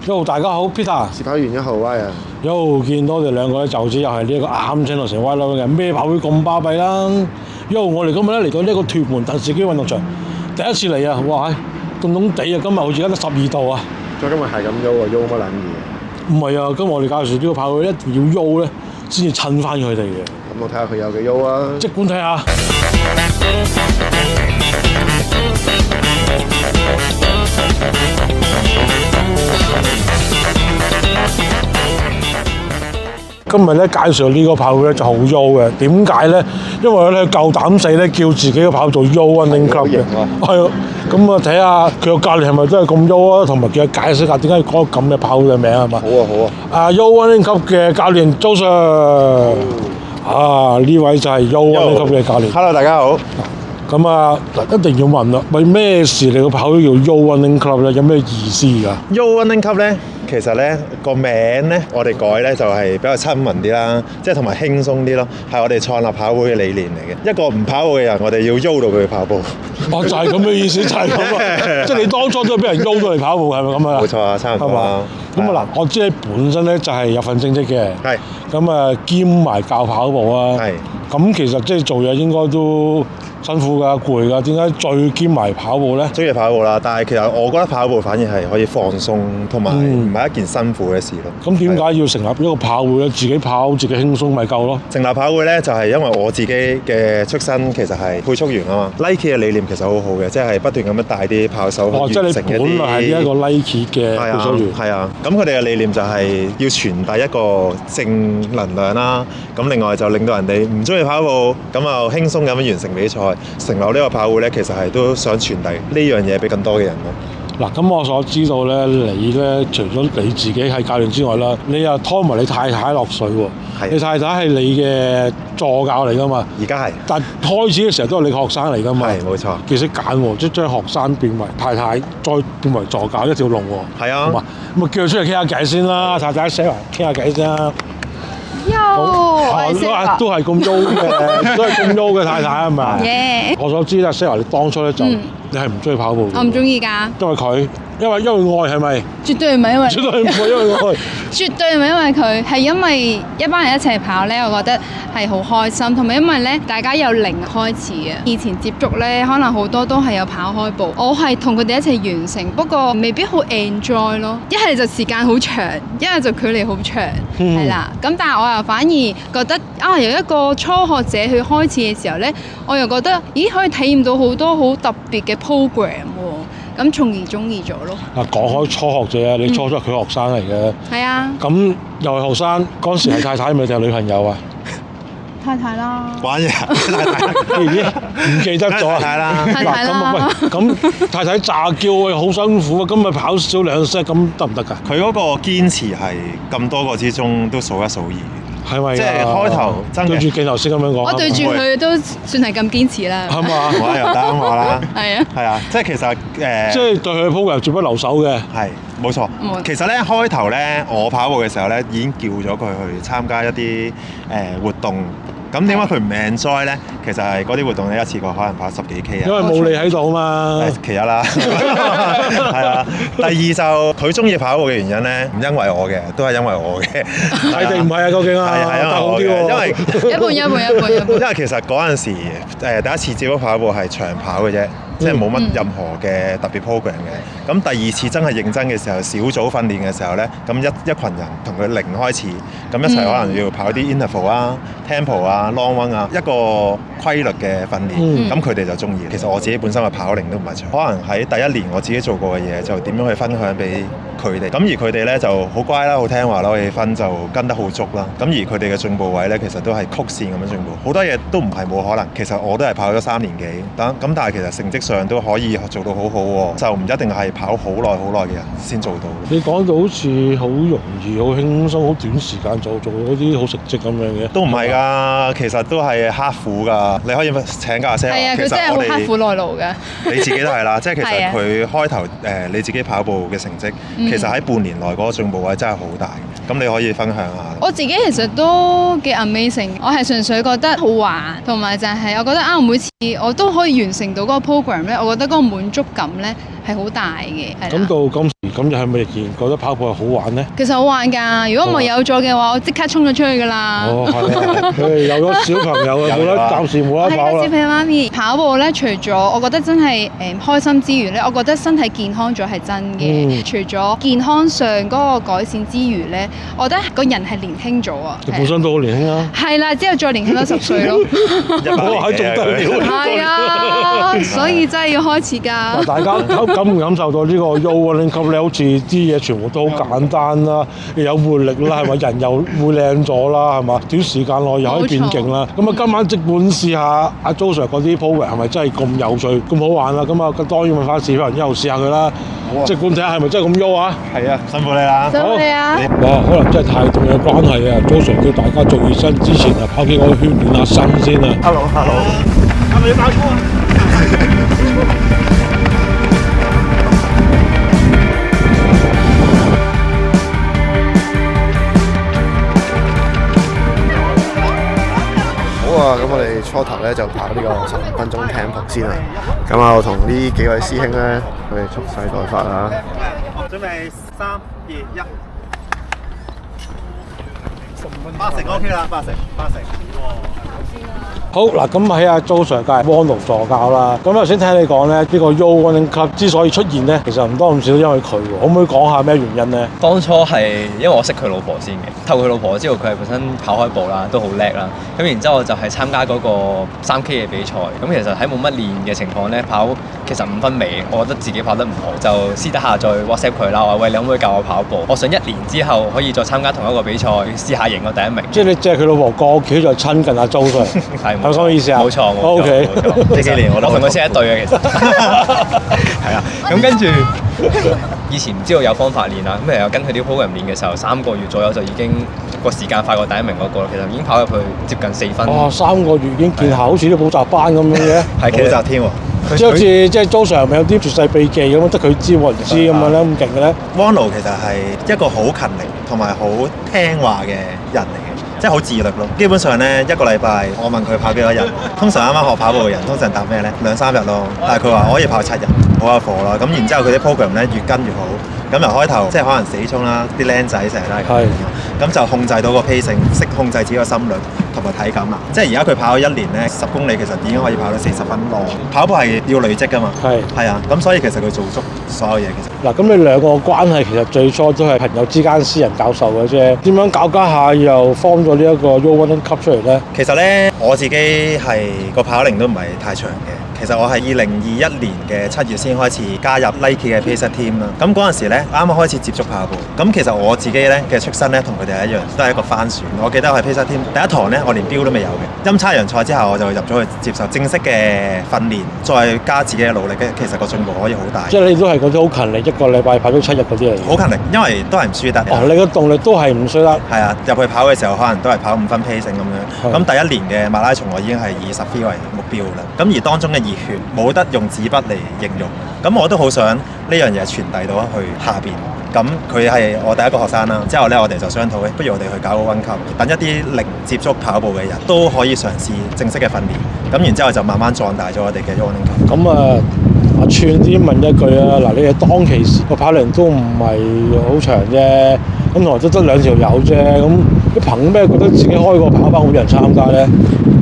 Yo， 大家好 ，Peter。試跑員1號威啊！Yo， 見到我哋兩個咧，就似又係呢一個啱青落成威佬嘅咩跑會咁巴閉啦！Yo， 我哋今日咧嚟到呢個屯門鄧氏基運動場，第一次嚟啊！哇，凍凍地啊！今日好似而家得12度啊！再今日係咁喐啊，喐乜撚嘢？唔係啊，今日我哋介紹呢個跑會一定要喐咧，先至襯翻佢哋嘅。咁我睇下佢有幾喐啊！即管睇下。今日咧介紹呢個跑會咧就好優嘅，點解咧？因為咧夠膽死咧叫自己嘅跑做 Yo Running Club 嘅，係啊，咁啊睇下佢個教練係咪真係咁優啊？同埋叫佢解釋下點解要講咁嘅跑會嘅名係嘛？好啊好啊！ Yo Running Club 嘅教練周 Sir，呢位就係 Yo Running Club 嘅教練。Hello， 大家好。咁啊，一定要問啦，為咩事你個跑會叫 Yo Running Club 咧？有咩意思㗎？Yo Running Club 咧，其實咧個名咧，我哋改咧就係比較親民啲啦，即係同埋輕鬆啲咯，係我哋創立跑會嘅理念嚟嘅。一個唔跑步嘅人，我哋要喐到佢去跑步。就係咁嘅意思，就係咁啊！即係你當初都係俾人喐到嚟跑步，係咪咁啊？冇錯啊，差唔多啦。咁啊嗱，我知你本身咧就係有份正職嘅，係咁啊兼埋教跑步啊，係咁其實即係做嘢應該都辛苦㗎、攰㗎，點解再兼埋跑步咧？中意跑步啦，但係其實我覺得跑步反而係可以放鬆，同埋唔係一件辛苦嘅事咯。咁點解要成立一個跑會咧？自己跑自己輕鬆咪夠咯？成立跑會咧就係因為我自己嘅出身其實係配速員啊嘛。Nike 嘅理念其實好好嘅，即係不斷咁樣帶啲跑手去完成一啲。即係你本來係呢一個 Nike 嘅配速員。係啊，咁佢哋嘅理念就係要傳遞一個正能量啦。咁另外就令到人哋唔中意跑步，咁就輕鬆咁樣完成比賽。成立呢個跑會咧，其實係都想傳遞呢樣嘢俾更多嘅人咯。嗱，咁我所知道咧，你咧除咗你自己係教練之外啦，你又拖埋你太太落水喎。係。你太太係你嘅助教嚟㗎嘛？而家係。但開始嘅時候都係你學生嚟㗎嘛？係，冇錯。其實揀喎，即係將學生變為太太，再變為助教一條龍喎。係啊。咁啊叫佢出嚟傾下偈先啦，太太寫埋傾下偈先啦。都係咁優嘅，都係咁優嘅太太係咪？我所知啦，Sarah 你當初咧就你係唔中意跑步嘅。我唔中意㗎。因為佢，因為愛係咪？絕對唔係因為。絕對唔係因為愛。絕對唔係因為佢，係因為一班人一齊跑咧，我覺得係好開心，同埋因為咧大家由零開始嘅。以前接觸咧，可能好多都係有跑開步，我係同佢哋一齊完成，不過未必好 enjoy 咯。一係就時間好長，一係就距離好長，係啦。咁但係我又反而覺得由一個初學者去開始嘅時候咧，我又覺得咦可以體驗到好多好特別嘅 program 喎，咁從而中意咗咯。講開初學者啊，你初初係佢學生嚟嘅。係啊。咁又係學生，嗰陣時係太太咪定係女朋友啊？太太啦。玩嘢。唔記得咗啊！太太啦。咁太太詐叫我好辛苦啊！今日跑少2 set 咁得唔得㗎？佢嗰個堅持係咁多個之中都數一數二。係咪？即係開頭真對住鏡頭先咁樣講。我對住佢都算係咁堅持啦。係嘛？我又擔我啦。係啊。係啊，即係其實即係對佢嘅 program 絕不留手嘅。係，冇錯。其實咧開頭咧，我跑步嘅時候咧，已經叫咗佢去參加一啲活動。咁點解佢唔 enjoy 咧？其實係嗰啲活動咧一次過可能跑10幾 K 啊。因為冇你喺度嘛。其一啦。係啊。第二就佢中意跑步嘅原因咧，唔因為我嘅，都係因為我嘅。係定唔係啊？究竟啊？係因為我嘅，因為因為其實嗰陣時第一次接觸跑步係長跑嘅啫。即係冇乜任何嘅特別 program 嘅。咁第二次真係認真嘅時候，小組訓練嘅時候咧，咁一群人同佢零開始，咁一齊可能要跑啲 interval 啊、tempo 啊、long run 啊，一個規律嘅訓練。咁佢哋就中意。其實我自己本身嘅跑齡都唔係長，可能喺第一年我自己做過嘅嘢，就點樣去分享俾佢哋。咁而佢哋咧就好乖啦，好聽話啦，我哋分就跟得好足啦。咁而佢哋嘅進步位咧，其實都係曲線咁樣進步。好多嘢都唔係冇可能。其實我都係跑咗3年幾，咁但係其實成績上都可以做到好好喎，就唔一定係跑好耐嘅人先做到。你講到好似好容易、好輕鬆、好短時間做嗰啲好成績咁樣嘅，都唔係㗎，其實都係刻苦㗎。你可以請教阿 Sarah。係啊，佢真係好刻苦耐勞㗎。你自己都係啦，即係其實佢開頭你自己跑步嘅成績，其實喺半年內嗰個進步位真係好大。咁你可以分享下。我自己其實都幾 amazing，我係純粹覺得好玩，同埋就係我覺得每次我都可以完成到嗰個 program 咧，我覺得嗰個滿足感咧係好大嘅。咁到今時咁又係咪仍然覺得跑步係好玩咧？其實好玩㗎，如果唔係有咗嘅話，我即刻衝咗出去㗎啦。哦，係佢哋有咗小朋友啊，冇得暫時冇得跑啦。係小朋友媽咪跑步咧，除咗我覺得真係開心之餘咧，我覺得身體健康咗係真嘅。除咗健康上嗰個改善之餘咧，我覺得個人係年輕咗啊。你本身都好年輕啊。係啦，之後再年輕多10歲咯。我喺仲得了。係啊，所以真係要開始㗎。大家感唔感受到呢個 Yo Running Club 咧？好似啲嘢全部都好簡單啦，又有活力啦，係咪？人又會靚咗啦，係嘛？短時間內又可以變勁啦。咁啊，今晚即管試下阿 Jo Sir 嗰啲 program 係咪真係咁有趣、咁好玩啦？咁啊，當然問翻視頻之後試下佢啦。即管睇下係咪真係咁優啊？係啊，辛苦你啦！辛苦你啊！哇，可能真係太凍嘅關係啊！Jo Sir 叫大家做熱身之前啊，跑幾個圈暖下身先啊。Hello，係咪要爆粗啊？咁我哋初頭咧就跑呢個15分鐘 tempo 先啦。咁啊，我同呢幾位師兄咧，佢哋蓄勢待發啦。準備3、2、1，八成 OK 啦，八成。好嗱，咁喺阿 Jo Sir 隔離 Ronald 助教啦。咁頭先聽你講咧，呢個 Yo Running Club 之所以出現咧，其實唔多唔少都因為佢喎。可唔可以講下咩原因咧？當初係因為我識佢老婆先嘅，透過佢老婆知道佢係本身跑開步啦，都好叻啦。咁然之後我就係參加嗰個3K 嘅比賽。咁其實喺冇乜練嘅情況咧，跑其實5分尾，我覺得自己跑得唔好，就私底下再 WhatsApp 佢啦。我話喂，你可唔可以教我跑步？我想1年之後可以再參加同一個比賽，試下贏個第1名。即係你借佢老婆過屋企就親近阿 Jo Sir。係咪咁嘅意思啊？冇錯，OK。呢幾年我同佢識一對嘅，其實係啊。咁跟住以前唔知道有方法練啦，咁又跟佢啲 program 練嘅時候，3個月左右就已經個時間快過第1名嗰個，其實已經跑入去接近4分。哇！3個月已經見效，好似啲補習班咁樣嘅。係補習添喎。即係好似即係 Jo Sir 咪有啲絕世秘技咁，得佢知我唔知咁樣咧，咁勁嘅咧。Ronald 其實係一個好勤力同埋好聽話嘅人嚟嘅。即係好自律咯，基本上咧1個禮拜，我問佢跑幾多日，通常啱啱學跑步嘅人，通常答咩咧？2、3日咯，但係佢話我可以跑7日，好有火啦。咁然之後佢啲 program 咧越跟越好，咁由開頭即係可能死衝啦，啲僆仔成日都係咁就控制到個 pacing，識控制自己個心率同埋體感啦。即係而家佢跑咗1年咧，10公里其實已經可以跑到40分咯。跑步係要累積㗎嘛，係啊，咁所以其實佢做足所有嘢其實。嗱，咁你兩個關係其實最初都係朋友之間私人教授嘅啫，點樣搞家下又 form 咗呢一個 Yo Running Club 出嚟咧？其實咧我自己係個跑齡都唔係太長嘅。其實我係2021年嘅7月先開始加入 Nike 嘅 Pacer Team 啦。咁嗰陣時咧，啱啱開始接觸跑步。咁其實我自己咧嘅出身咧，同佢哋係一樣，都係一個帆船。我記得我係 Pacer Team 第一堂咧，我連標都未有嘅。陰差陽錯之後，我就入咗去接受正式嘅訓練，再加自己嘅努力，其實個進步可以好大。即係你都係嗰啲好勤力，1個禮拜跑到7日嗰啲嚟。好勤力，因為都係唔輸得。哦，你個動力都係唔輸得。係啊，入去跑嘅時候可能都係跑5分 pacing 咁樣。咁第1年嘅馬拉松我已經係以10 K 為目標啦。咁而當中嘅熱血冇得用紙筆嚟形容，咁我都好想呢樣嘢傳遞到去下邊。咁佢係我第一個學生啦，之後咧我哋就商討，不如我哋去搞個溫級，等一啲零接觸跑步嘅人都可以嘗試正式嘅訓練。咁然之後就慢慢壯大咗我哋嘅 Yo Running Club。咁啊，串啲問一句啊，嗱，你哋當其時個跑齡都唔係好長啫，咁同埋都得2條友啫，咁你憑咩覺得自己開個跑班會有人參加咧？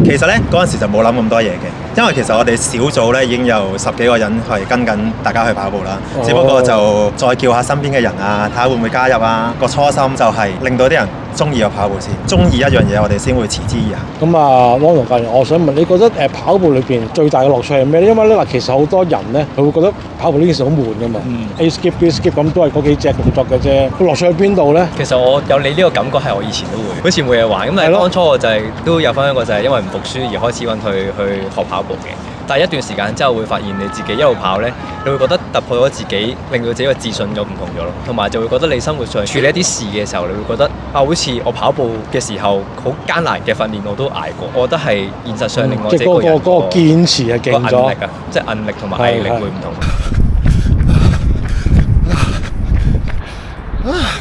其實咧嗰陣時就冇諗咁多嘢嘅，因為其實我哋小組咧已經有10幾個人係跟緊大家去跑步啦，只不過就再叫下身邊嘅人啊，睇下會唔會加入啊。個初心就係令到啲人中意個跑步先，中意一樣嘢我哋先會持之以恆。咁啊，汪龍教練，我想問你覺得跑步裏邊最大嘅樂趣係咩咧？因為咧嗱，其實好多人咧佢會覺得跑步呢件事好悶㗎嘛，A skip B skip 咁都係嗰幾隻動作嘅啫，個樂趣喺邊度咧？其實我有你呢個感覺係我以前都會，好似冇嘢玩咁。但係當初我就係都有翻一個就係因為唔讀書而開始揾佢去學跑步嘅。但係一段時間之後會發現你自己一路跑咧，你會覺得突破咗自己，令到自己嘅自信就唔同咗咯。同埋就會覺得你生活上處理一啲事嘅時候，你會覺得啊，好似我跑步嘅時候好艱難嘅訓練我都捱過。我覺得係現實上令我自己個人嗰個堅持係勁咗，毅力啊，即係毅力同埋毅力會唔同。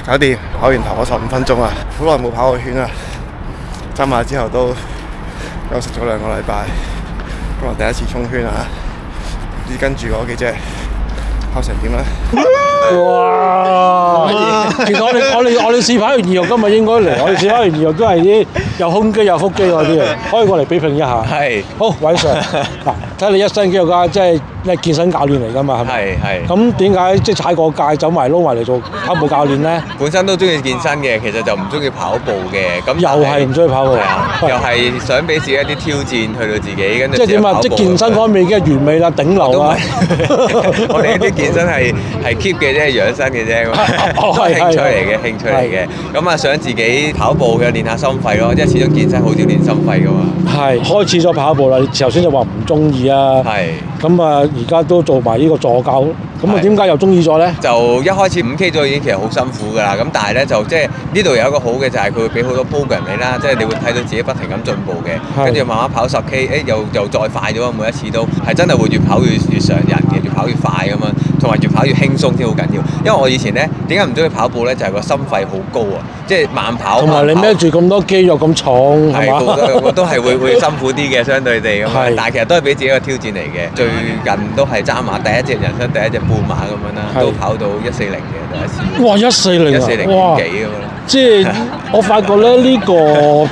搞掂，跑完頭嗰15分鐘啊，好耐冇跑過圈啊！爭馬之後都休息咗2個禮拜，今日第一次衝圈啊！唔知跟住嗰幾隻跑成點咧？哇！其實我哋試跑完2號今日應該嚟，我哋試跑完2號都係啲有胸肌有腹肌嗰啲嚟，可以過嚟比拼一下。係。好，偉 Sir， 嗱，睇你一身肌肉㗎，即係你係健身教練嚟㗎嘛，係咪？係。咁點解即係踩過界走埋撈埋嚟做跑步教練咧？本身都中意健身嘅，其實就唔中意跑步嘅。咁又係唔中意跑步。係啊，又係想俾自己一啲挑戰，去到自己跟住。即係點啊？即係健身方面已經係完美啦，頂流啦。我哋呢啲健身係 keep 嘅啫，養生嘅啫，都係興趣嚟嘅，興趣嚟嘅。咁啊，想自己跑步嘅練下心肺咯，因為始終健身好少練心肺噶嘛。係開始咗跑步啦，你頭先就話唔中意啊。係。咁啊，而家都做埋呢個助教，咁啊點解又中意咗咧？就一開始5K 咗已經其實好辛苦㗎啦，咁但係咧就即係呢度有一個好嘅就係佢會俾好多 program 你啦，即係你會睇到自己不停咁進步嘅，跟住慢慢跑10K，又再快咗，每一次都係真係會越跑越上癮嘅，越跑越快咁樣，同埋越跑越輕鬆先好緊要。因為我以前咧點解唔中意跑步咧，就係個心肺好高啊，即係慢跑。同埋你孭住咁多肌肉咁重，係嘛？我都係會辛苦啲嘅，相對地咁樣，但係其實都係俾自己一個挑戰嚟嘅。最近都係揸馬人生第一隻半馬咁樣啦，都跑到140嘅第一次。哇！140哇！幾咁樣。即係我發覺咧，呢個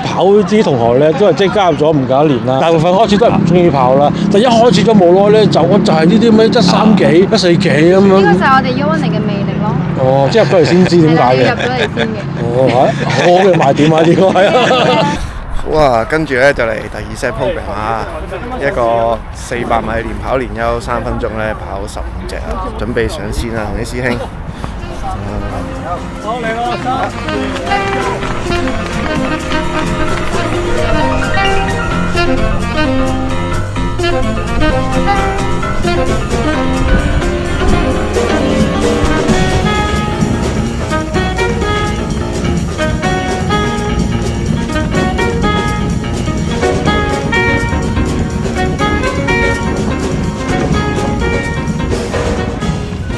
跑啲同學咧，都係即係加入咗唔夠1年啦。大部分開始都係唔中意跑啦，但一開始咗冇耐咧，就係呢啲咩130幾、140幾咁樣。呢個就係我哋U1嚟嘅魅力咯。哦，即係入咗嚟先知點解嘅。入咗嚟先嘅。哦，好嘅賣點啊！呢個係。好啊，跟住咧就嚟第2 set program 啊，一個400米連跑連休3分鐘咧，跑15隻啊，準備上線啦，同啲師兄。好嚟咯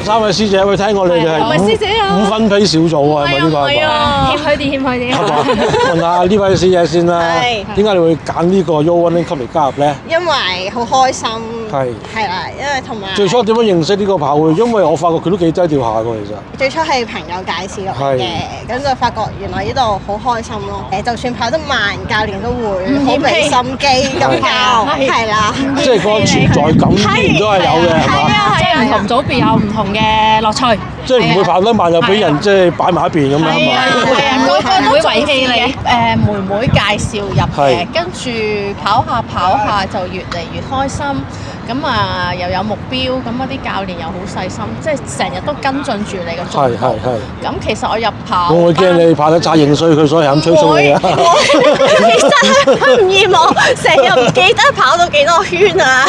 ！3位師姐，喂，聽過你哋係5分批小組啊，係咪呢個係嘛？謙虛啲。問下呢位師姐先啦，點解你會揀呢個 U1 Link Club 嚟加入咧？因為好開心。係啦，因為同埋最初點樣認識呢個跑會？因為我發覺佢都幾低調下喎，其實。最初係朋友介紹落嘅，咁就發覺原來呢度好開心咯。就算跑得慢，教練都會好俾心機咁教，係啦。即係個存在感依然都係有嘅，係嘛？即係唔同組別有唔同嘅樂趣，即係唔會跑得慢又俾人即係擺埋一邊咁樣啊嘛。唔會遺棄你。妹妹介紹入嘅，跟住跑下就越嚟越開心。咁啊又有目標，咁嗰啲教練又好細心，即係成日都跟進住你嘅進步。咁其實我入跑，會唔會驚你跑得差認衰佢，所以係咁催促你啊？其實唔厭我，成日唔記得跑到幾多圈啊，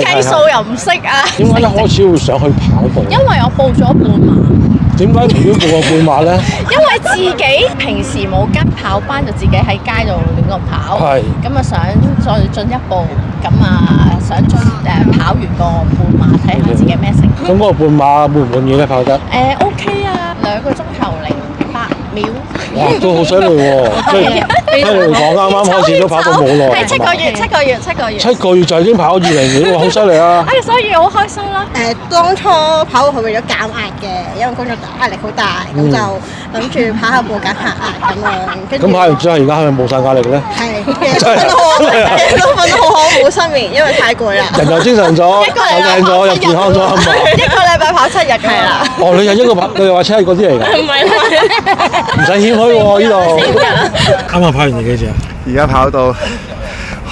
計數又唔識啊。點解一開始會想去跑步？因為我報咗半馬。點解唔要報個半馬咧？因為自己平時冇跟跑班，就自己喺街度亂咁跑。咁啊想再進一步，咁啊想跑完個半馬，睇下自己咩成績。咁嗰個半馬滿唔滿意咧？跑得？OK 啊，2個鐘頭08秒。哇，都好犀利喎！即係聽你講，啱啱開始都跑到冇耐。係7個月。7個月就已經跑20秒，哇，好犀利啊！所以好開心啦。當初跑步係為咗減壓嘅，因為工作壓力好大，咁就諗住跑下步減下壓咁樣。咁跑完之後，而家係咪冇晒壓力咧？係，都瞓得好好，冇失眠，因為太攰啦。人又精神咗，又靚咗，又健康咗，係嘛？1個禮拜跑7日係啦。哦，你係你又話7日嗰啲嚟㗎？唔係唔使謙虛喎，呢度。啱啱跑完幾隻啊？而家跑到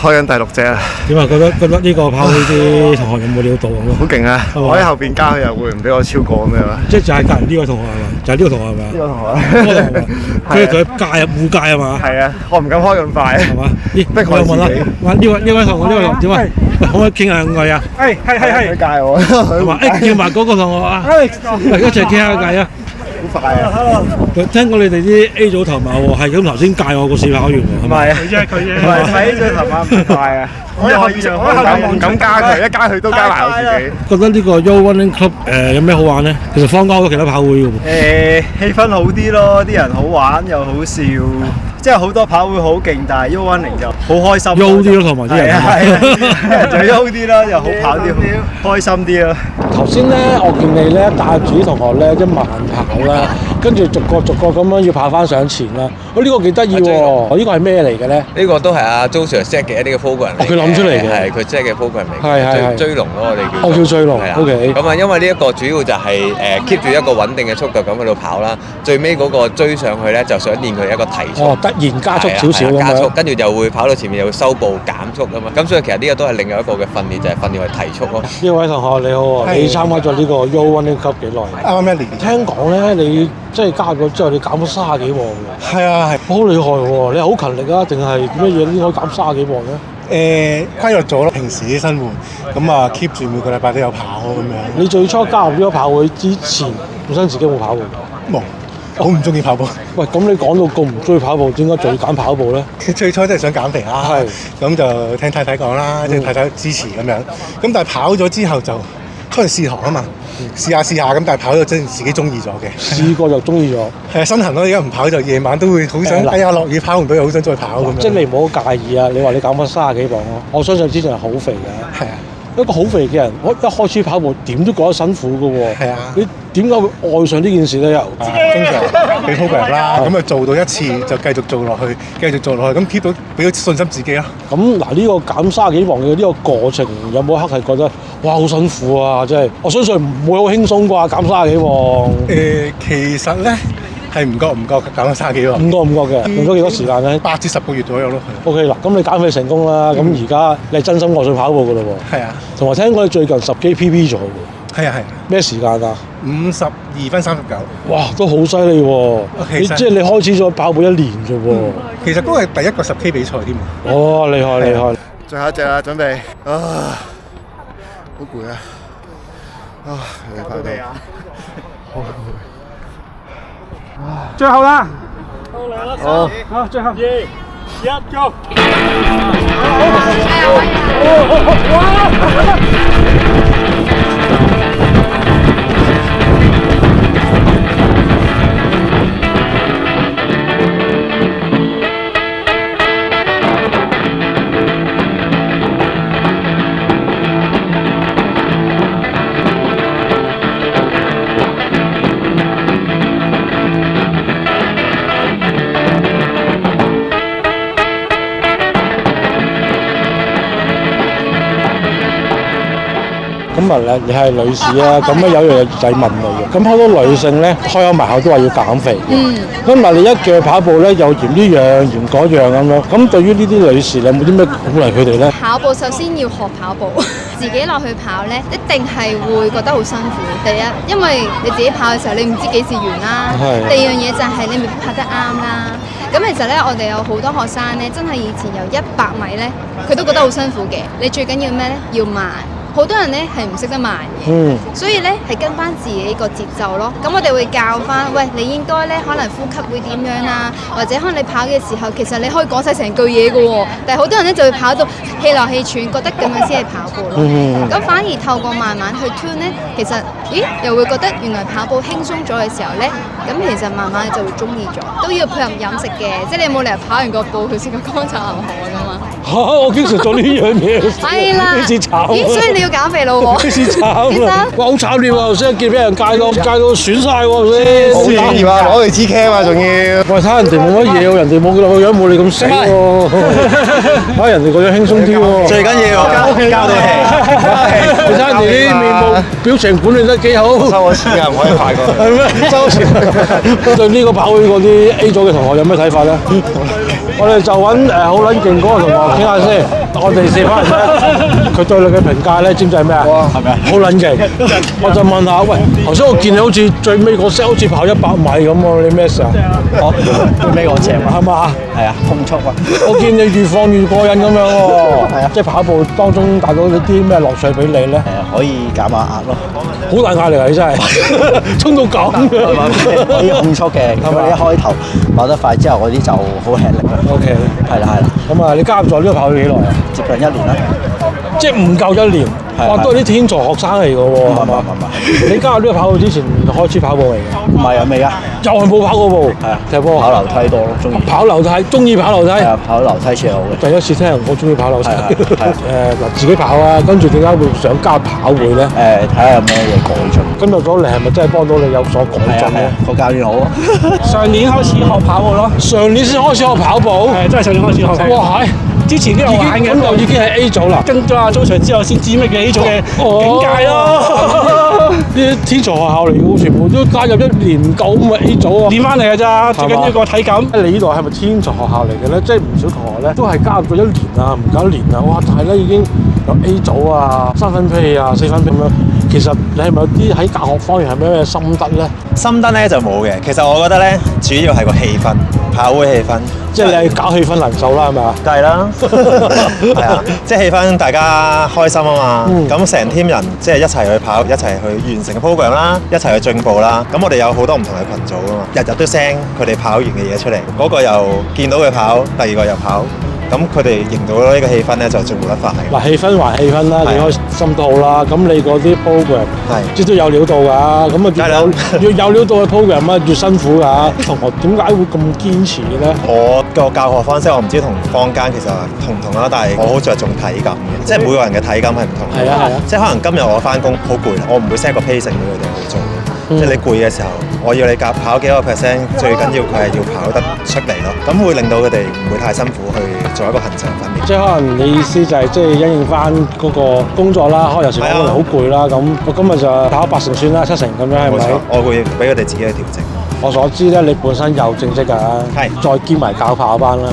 開緊第6隻啊！點啊？覺得呢個跑會啲同學有冇料到咁啊？好勁啊！我喺後邊加佢又會唔俾我超過咁樣啊？即係就係隔離呢個同學係嘛？就係呢個同學係嘛？呢個同學，佢同佢介入互介係嘛？係啊，我唔敢開咁快係嘛？咦，我有問啦，呢位同學點啊？可唔可以傾下偈啊？係，佢介我係嘛？叫埋嗰個同學啊，一齊傾下偈啊！好快啊！聽講你哋啲 A 組頭馬喎，係咁頭先戒我個試跑員喎，係咪？佢啫，唔係睇咗頭馬唔快啊！我唔敢加佢，一加佢都加埋我自己。覺得呢個 Yo Running Club 有咩好玩咧？其實坊間好多其他跑會嘅喎。氣氛好啲咯，啲人好玩又好笑，即係好多跑會好勁，但係 Yo Running 就好開心。Yo 啲咯，同埋啲人。係就 Yo 啲啦，又好跑啲，開心啲咯。頭先咧，我見你咧帶住啲同學咧一慢跑啦，跟住逐個咁樣要跑翻上前啦。呢個幾得意喎！呢個係咩嚟嘅咧？呢個都係阿 Jo Sir set 嘅一啲嘅 program 嚟嘅。佢諗出嚟嘅。係佢 set 嘅 program 嚟嘅。係追龍咯，我哋叫。我叫追龍。係啦。OK。咁啊，因為呢一個主要就係keep 住一個穩定嘅速度咁喺度跑啦。最尾嗰個追上去咧，就想練佢一個提速。哦，突然加速少少咁樣。加速，跟住就會跑到前面又會收步減速啊嘛。咁所以其實呢個都係另外一個嘅訓練，就係訓練佢提速咯。呢位同學你好啊，你參加咗呢個 Yo Running Club 幾耐？啱啱1年。聽講咧，你即係加入咗之後，你減咗30幾磅喎。係啊，係。好厲害喎！你係好勤力啊，定係乜嘢先可以減30幾磅咧？規律咗咯，平時啲生活咁啊 keep 住每個禮拜都有跑咁樣。你最初加入呢個跑會之前，本身自己冇跑步㗎？冇，好唔中意跑步。喂，咁你講到咁唔中意跑步，點解仲要揀跑步咧？最初真係想減肥啦，咁就聽太太講啦，即係太太支持咁樣。咁但係跑咗之後就出去試學啊嘛，試下咁，但係跑咗真係自己中意咗嘅。試過就中意咗。係啊，身痕咯，而家唔跑就夜晚都會好想，哎呀落雨跑唔到又好想再跑咁樣。即係你唔好介意啊！你話你減咗30幾磅咯，我相信之前係好肥嘅。係啊。一個好肥嘅人，我一開始跑步點都覺得辛苦嘅喎。係啊。你點解會愛上呢件事咧？又經常俾 program 啦，咁啊做到一次就繼續做落去，咁 keep 到俾到信心自己啦。咁嗱，呢個減30幾磅嘅呢個過程，有冇一刻係覺得哇好辛苦啊？即係我相信唔會好輕鬆啩，減30幾磅。其實咧係唔覺減咗30幾磅。唔覺嘅，用咗幾多時間咧？8至10個月左右咯。OK 嗱，咁你減肥成功啦，咁而家你係真心愛上跑步嘅嘞喎。係啊。同埋聽講你最近10幾 PB 咗喎。係啊。咩時間啊？52分39。哇，都好犀利喎！即係你開始咗跑步1年啫喎。其實都係第一個10K 比賽添。哦，厲害！最後一隻啦，準備啊！好攰啊！你快啲啊！好攰。最後啦！好，最後2、1 go！咁啊，你係女士啊，咁啊有樣嘢仔問你嘅，咁好多女性咧開口埋口都話要減肥嘅，咁但係你一叫跑步咧又嫌呢樣嫌嗰樣咁樣，咁對於呢啲女士你有冇啲咩鼓勵佢哋咧？跑步首先要學跑步，自己落去跑咧一定係會覺得好辛苦。第一，因為你自己跑嘅時候你唔知幾時完啦；第二樣嘢就係你未必跑得啱啦。咁其實咧，我哋有好多學生咧，真係以前由100米咧，佢都覺得好辛苦嘅。你最緊要咩咧？要慢。好多人咧係唔識得慢嘅，所以咧係跟翻自己個節奏咯。咁我哋會教翻，喂，你應該咧可能呼吸會點樣啊，或者可能你跑嘅時候，其實你可以講晒成句嘢嘅喎。但係好多人咧就會跑到氣流氣喘，覺得咁樣先係跑步咯。咁反而透過慢慢去 tune 咧，其實又會覺得原來跑步輕鬆咗嘅時候咧，咁其實慢慢就會中意咗。都要配合飲食嘅，即係你冇理由跑完個步佢食個乾炒牛河㗎嘛。我經常做呢樣嘢。係啦。幾時慘？所以你要減肥咯喎！幾時慘啊？哇，好慘烈喎！頭先見俾人戒到損晒喎先。好專業啊！攞嚟支 cam 啊，仲要。喂，睇人哋冇乜嘢喎，人哋冇個樣冇你咁死喎。睇人哋個樣輕鬆啲喎。最緊要交到氣。你睇人哋啲面部表情管理得幾好。收我錢啊！唔可以快過。係咩？收錢。對呢個跑會嗰啲 A 組嘅同學有咩睇法咧？我哋就揾好撚勁嗰個同學傾下先。我哋四班人咧，佢對你嘅評價咧，知唔知係咩啊？係咪啊？好撚勁！我就問下，喂，頭先我見你好似最尾個 set 好似跑100米咁喎，你咩事啊？我最尾個正係嘛？係啊，風速啊！我見你越放越過癮咁樣喎。係啊，即係跑步當中帶到啲咩樂趣俾你咧？可以減下壓咯。好大壓力啊！你真係衝到咁樣。可以控速嘅，因為一開頭跑得快之後嗰啲就好吃力啦。OK，係啦。咁啊，你加入咗呢個跑會幾耐啊？接近1年啦。即係唔夠1年，哇！都係啲天才學生嚟嘅喎，係嘛？你加入呢個跑會之前開始跑步嚟嘅？唔係啊，未啊。又係冇跑過步。係啊，踢波。跑樓梯多咯，中意。跑樓梯，中意跑樓梯。係啊，跑樓梯似係好嘅。第一次聽人講中意跑樓梯。係嗱，自己跑啊，跟住點解會想加跑會咧？睇下有咩嘢改進。跟入咗嚟係咪真係幫到你有所改進咧？個教練好啊。上年開始學跑步咯。上年先開始學跑步。係真係上年開始學。哇係！之前都有玩嘅，咁就已經係 A 組啦。跟咗阿 Jo Sir之後，先知咩叫 A 組嘅境界咯。呢啲天才學校嚟嘅，全部都加入1年夠咁嘅 A 組啊！練翻嚟㗎咋，最緊要個體感。你呢度係咪天才學校嚟嘅咧？即係唔少同學咧都係加入咗1年啊，唔夠1年啊，哇！但係咧已經有 A 組啊、3分屁啊、4分屁咁樣。其實你係咪有啲喺教學方面係咩心得咧？心得咧就冇嘅，其實我覺得咧主要係個氣氛，跑會氣氛。即係你係搞氣氛能手啦，係咪啊？梗係啦，係啊，即係氣氛大家開心啊嘛。咁成 team 人即係一齊去跑，一齊去完成個 program 啦，一齊去進步啦。咁我哋有好多唔同嘅群組啊嘛，日日都 send 佢哋跑完嘅嘢出嚟，嗰個又見到佢跑，第二個又跑。咁佢哋營造咗呢個氣氛咧，就進步得快。嗱，氣氛還氣氛啦，幾開心都好啦。咁你嗰啲 program 即係都有料到㗎。咁啊越有料到嘅 program 啊，越辛苦㗎。啲同學點解會咁堅持嘅咧？我個教學方式我唔知同坊間其實同唔同啦，但係我好着重體感嘅，即係每個人嘅體感係唔同嘅。係啊。即係可能今日我翻工好攰啦，我唔會 set 個 pacing 俾佢哋去做。即係你攰嘅時候，我要你跑幾個 percent， 最緊要佢係要跑得出嚟咯。咁會令到佢哋唔會太辛苦去做一個行程訓練。即係可能你意思就係即係因應翻嗰個工作啦，可能有時可能好攰啦，咁我今日就跑8成算啦，7成咁樣係咪？我會俾佢哋自己去調整。我所知咧，你本身有正職㗎，再兼埋教跑班啦。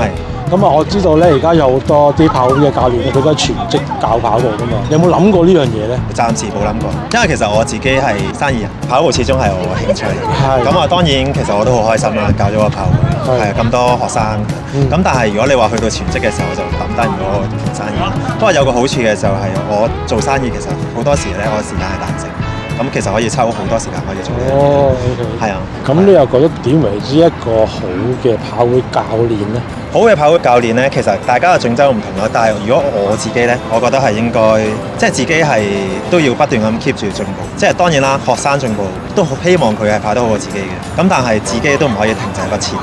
咁啊，我知道咧，而家有好多啲跑會嘅教練咧，佢都係全職教跑步㗎嘛。你有冇諗過呢樣嘢咧？暫時冇諗過，因為其實我自己係生意人，跑步始終係我嘅興趣。咁啊，當然其實我都好開心啦，教咗個跑會，係咁多學生。咁但係如果你話去到全職嘅時候，我就抌低咗生意。不過有個好處嘅就係我做生意其實好多時咧，我時間係彈性。咁其實可以抽好多時間可以做。係啊。咁你又覺得點為之一個好嘅跑會教練咧？好嘅跑會教練咧，其實大家嘅準則唔同啦。但係如果我自己咧，我覺得係應該即係自己係都要不斷咁 keep 住進步。即係當然啦，學生進步都好希望佢係跑得好過自己嘅。咁但係自己都唔可以停滯不前。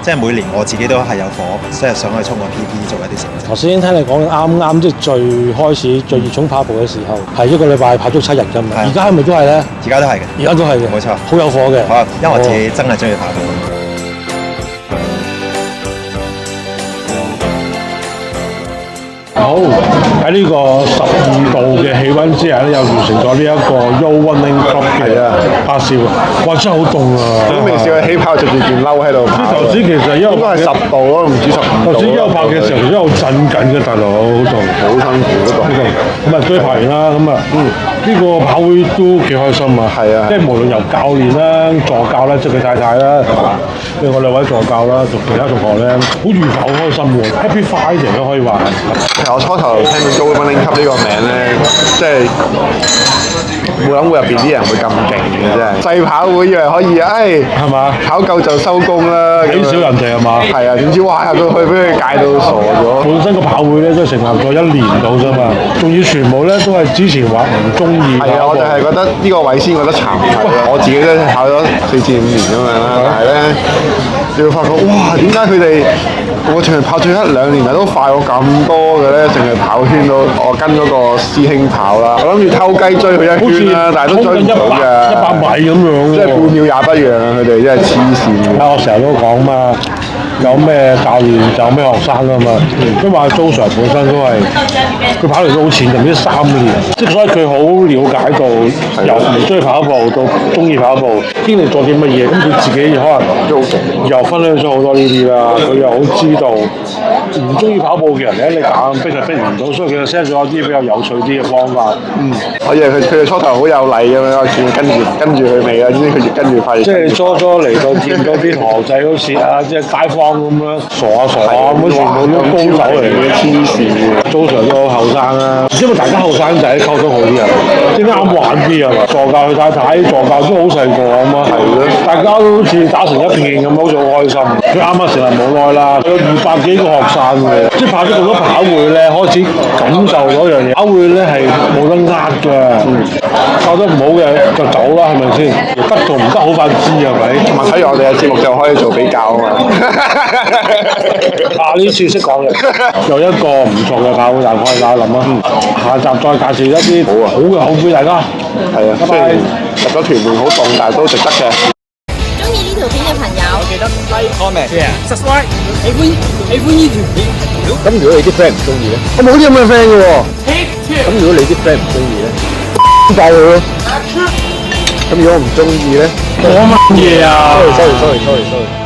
即係每年我自己都係有火，即係想去衝個 PP 做一啲成績。頭先聽你講啱，即係最開始最熱衷跑步嘅時候，係1個禮拜跑足7日㗎嘛。而家係咪都係咧？而家都係嘅。而家都係嘅。冇錯。好有火嘅。好，因為我自己真係中意跑步。好，喺呢個12度嘅氣温之下咧，又完成咗呢一個 Yo Running Club 嘅拍攝。哇！真係好凍啊！都未試過起跑着住件褸喺度跑。頭先其實應該係10度咯，唔止15度。頭先一路拍嘅時候，其實一路震緊嘅，大佬好凍，好辛苦嗰度。咁啊，終於拍完啦，咁啊，呢個跑會都幾開心啊！係啊，即係無論由教練啦、助教啦、即係佢太太啦，係嘛？另外2位助教啦，同其他同學咧，好愉快、好開心喎 ，Happy Friday 都可以話。其實我初頭聽到 Yo Running Club 呢個名咧，即係冇諗過入邊啲人會咁勁嘅真係。細跑會以為可以，係嘛？跑夠就收工啦。睇少人哋係嘛？係啊，點知哇入到去俾佢戒到傻咗。本身個跑會咧都成立咗1年到啫嘛，仲要全部咧都係之前話唔中意。係啊，我就係覺得呢個位先覺得殘係啊。我自己都跑咗4至5年咁樣啦，但係咧你會發覺哇，點解佢哋個場跑咗1-2年都快過咁多嘅咧？淨係跑圈都，我跟嗰個師兄跑啦，我諗住偷雞追佢1圈啦，但係都追唔到嘅。100米咁樣，即係半秒也不讓啊！佢哋真係黐線。我成日都講嘛，有咩教練就有咩學生啊嘛。因為周 Sir 本身都係佢跑嚟都好淺，就唔知3年，即係所以佢好了解到由唔中意跑步到中意跑步，經歷咗啲乜嘢，咁佢自己可能又分享咗好多呢啲啦。佢又好知道唔中意跑步嘅人咧，你硬逼係逼唔到，所以佢就 set 咗一啲比較有趣啲嘅方法。我以為佢初頭好有禮咁樣，跟住佢尾啊，知佢越跟越快。即係初嚟到見到啲同學仔好似啊，即係街坊咁樣傻下咁樣，全部都高手嚟嘅，黐線嘅。周 Sir 都好後生啦，因為大家後生仔溝通好啲啊，即係啱玩啲啊嘛。助教佢太太助教都好細個啊嘛，係咯，大家都好似打成一片咁，好似好開心。佢啱啱成日冇耐啦，有200幾個學生嘅，即係跑咗咁多跑會咧，開始感受嗰樣嘢。跑會咧係冇得呃嘅，教得唔好嘅就走啦，係咪先？得同唔得好快知係咪？同埋睇完我哋嘅節目就可以做比較啊嘛。呢次識講嘅，有一個唔錯嘅跑會，大家可以諗一諗啊。下集再介紹一啲好嘅好會大家。係啊，雖然入咗屯門好凍，但係都值得嘅。中意呢條片嘅朋友，記得 like comment subscribe，喜歡呢條片。咁如果你啲 friend 唔中意咧，我冇啲咁嘅 friend 嘅喎。咁如果你啲 friend 唔中意咧，爆佢咯。咁如果我唔中意咧，講乜嘢啊？ sorry。